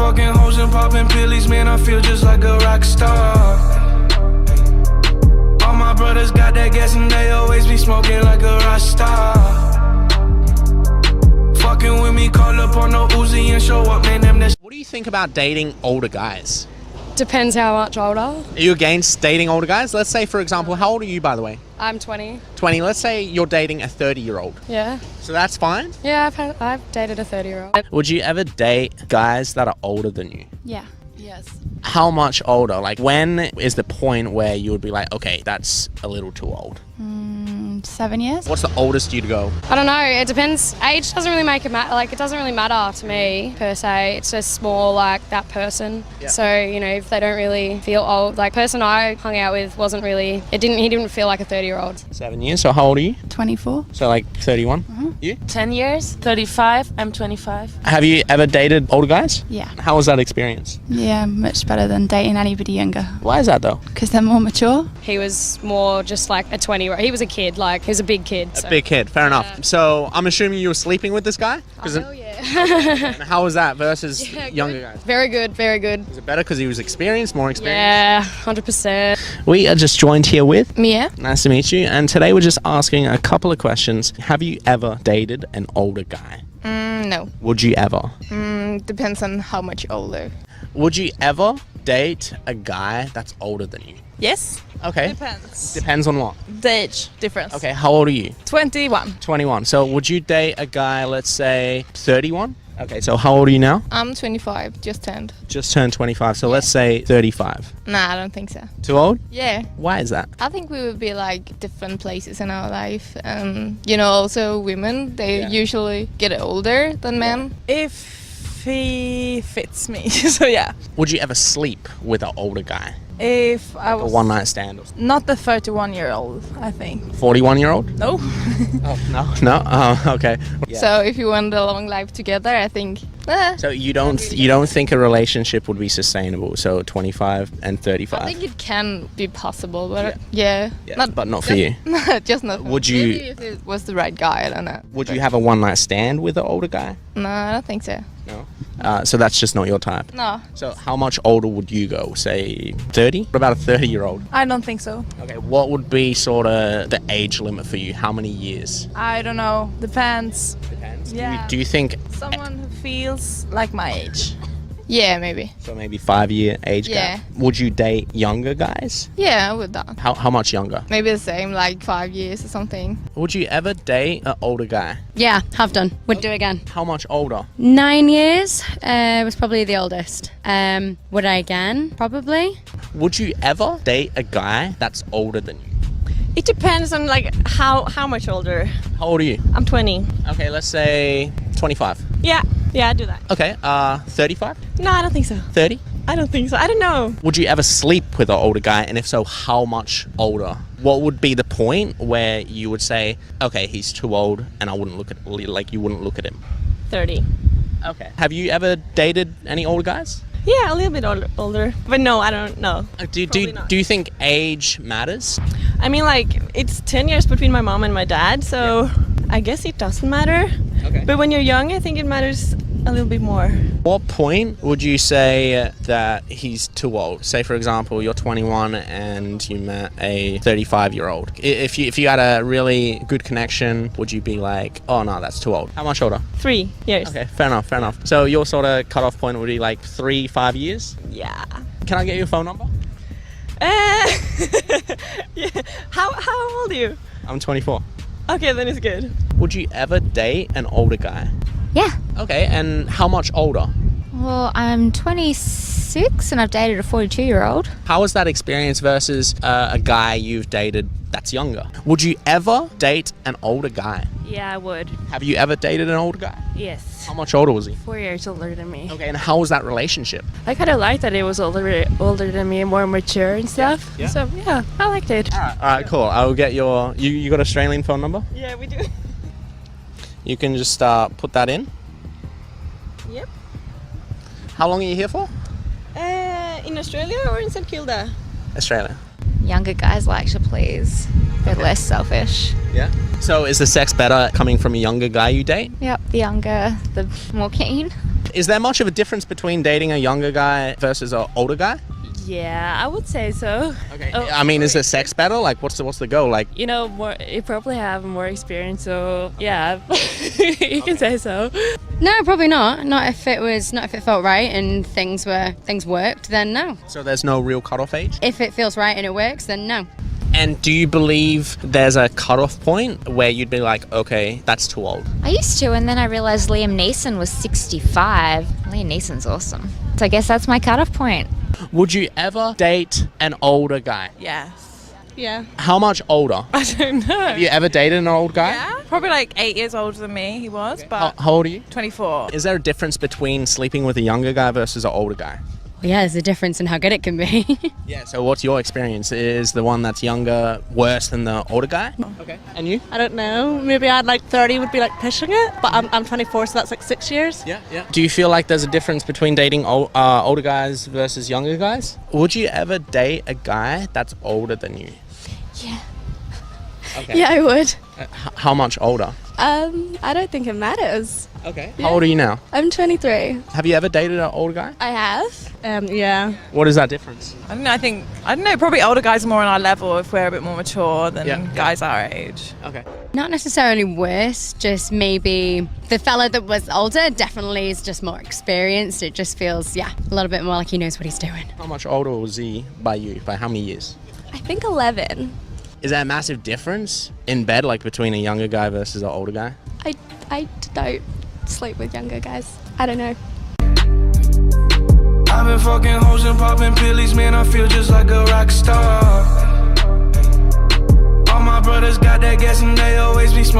fucking hoes and popping pillies, man, I feel just like a rock star. All my brothers got that gas and they always be smoking like a rock star. Fucking with me, call up on no Uzi and show up, man, them that's... What do you think about dating older guys? Depends how much older. Are you against dating older guys? Let's say, for example, how old are you, by the way? I'm 20. 20. Let's say you're dating a 30-year-old. Yeah. So that's fine? Yeah, I've dated a 30-year-old. Would you ever date guys that are older than you? Yeah. Yes. How much older? Like, when is the point where you would be like, okay, that's a little too old? 7 years. What's the oldest you'd go? I don't know. It depends. Age doesn't really make it matter. Like, it doesn't really matter to me per se. It's just more like that person. Yeah. So, you know, if they don't really feel old, like person I hung out with wasn't really. He didn't feel like a 30-year-old. 7 years. So how old are you? 24. So like 31. You? 10 years, 35, I'm 25. Have you ever dated older guys? Yeah. How was that experience? Yeah, much better than dating anybody younger. Why is that though? Because they're more mature. He was more just like a 20-year-old. He was a kid. Like, he was a big kid. A big kid. Fair enough. So I'm assuming you were sleeping with this guy? Hell yeah. How was that versus younger guys? Very good. Very good. Was it better because he was experienced, more experienced? Yeah, 100%. We are just joined here with Mia. Nice to meet you. And today we're just asking a couple of questions. Have you ever dated an older guy? No. Would you ever? Depends on how much older. Would you ever date a guy that's older than you? Yes. Okay. Depends. Depends on what? The age difference. Okay, how old are you? 21. 21. So would you date a guy, let's say, 31? Okay, so how old are you now? I'm 25, just turned. Just turned 25, so let's say 35. Nah, I don't think so. Too old? Yeah. Why is that? I think we would be like different places in our life. You know, also women, they usually get older than men. If he fits me, so yeah. Would you ever sleep with an older guy? If I A was one-night stand or something? not the 31-year-old, I think. 41-year-old? No. Oh, no? No? Oh, okay. Yeah. So if you want a long life together, I think... So you don't think a relationship would be sustainable? So 25 and 35. I think it can be possible, but yeah. But not for you. Just not. Would you? Maybe if it was the right guy, I don't know. Would you have a one-night stand with an older guy? No, I don't think so. No. So that's just not your type. No. So how much older would you go? Say 30? What about a 30-year-old? I don't think so. Okay. What would be sort of the age limit for you? How many years? I don't know. Depends. Depends. Yeah. Do you think? Someone who feels like my age. Yeah, maybe. So maybe 5-year age gap. Would you date younger guys? Yeah, I would that. How much younger? Maybe the same, like 5 years or something. Would you ever date an older guy? Yeah, have done. Would do again. How much older? 9 years was probably the oldest. Would I again? Probably. Would you ever date a guy that's older than you? It depends on like how much older. How old are you? I'm 20. Okay, let's say 25. Yeah, I do that. Okay, 35? No, I don't think so. 30? I don't think so. I don't know. Would you ever sleep with an older guy, and if so, how much older? What would be the point where you would say, okay, he's too old, and I wouldn't look at, like, you wouldn't look at him? 30. Okay. Have you ever dated any older guys? Yeah, a little bit older. But no, I don't know. Do you think age matters? I mean, like, it's 10 years between my mom and my dad, so I guess it doesn't matter. Okay. But when you're young, I think it matters a little bit more. What point would you say that he's too old? Say, for example, you're 21 and you met a 35-year-old. If you had a really good connection, would you be like, oh no, that's too old? How much older? 3 years. Okay, fair enough. So your sort of cutoff point would be like 3-5 years? Yeah. Can I get your phone number? Yeah. How old are you? I'm 24. Okay, then it's good. Would you ever date an older guy? Yeah. Okay, and how much older? Well, I'm 26 and I've dated a 42-year-old. How was that experience versus a guy you've dated that's younger? Would you ever date an older guy? Yeah, I would. Have you ever dated an older guy? Yes. How much older was he? 4 years older than me. Okay, and how was that relationship? I kind of liked that it was older than me, more mature and stuff. Yeah. So yeah, I liked it. All right, cool. I will get your. You got Australian phone number? Yeah, we do. You can just put that in. Yep. How long are you here for? In Australia or in St Kilda? Australia. Younger guys like to please. They're less selfish. Yeah. So is the sex better coming from a younger guy you date? Yep, the younger, the more keen. Is there much of a difference between dating a younger guy versus an older guy? Yeah, I would say so. Okay. Oh, I mean, is the sex better? Like, what's the goal? Like, You know, you probably have more experience, so yeah, you can say so. No, probably not. Not if it felt right and things worked, then no. so there's no real cutoff age? If it feels right and it works, then no. And do you believe there's a cutoff point where you'd be like, okay, that's too old? I used to, and then I realised Liam Neeson was 65. Liam Neeson's awesome. So I guess that's my cutoff point. Would you ever date an older guy? Yes. Yeah. How much older? I don't know. Have you ever dated an old guy? Yeah. Probably like 8 years older than me, he was, but How old are you? 24. Is there a difference between sleeping with a younger guy versus an older guy? Yeah, there's a difference in how good it can be. Yeah, so what's your experience? Is the one that's younger worse than the older guy? Okay. And you? I don't know. Maybe I'd like 30 would be like pushing it, but I'm 24, so that's like 6 years. Yeah. Do you feel like there's a difference between dating older guys versus younger guys? Would you ever date a guy that's older than you? Yeah. Okay. Yeah, I would. How much older? I don't think it matters. Okay. How old are you now? I'm 23. Have you ever dated an older guy? I have. Yeah. What is that difference? I don't know, probably older guys are more on our level if we're a bit more mature than guys our age. Okay. Not necessarily worse, just maybe the fella that was older definitely is just more experienced. It just feels, a little bit more like he knows what he's doing. How much older was he by you? By how many years? I think 11. Is there a massive difference in bed, like between a younger guy versus an older guy? I don't sleep with younger guys. I don't know. I've been fucking hoes and popping pillies, man, I feel just like a rock star. All my brothers got that gas and they always be smoking.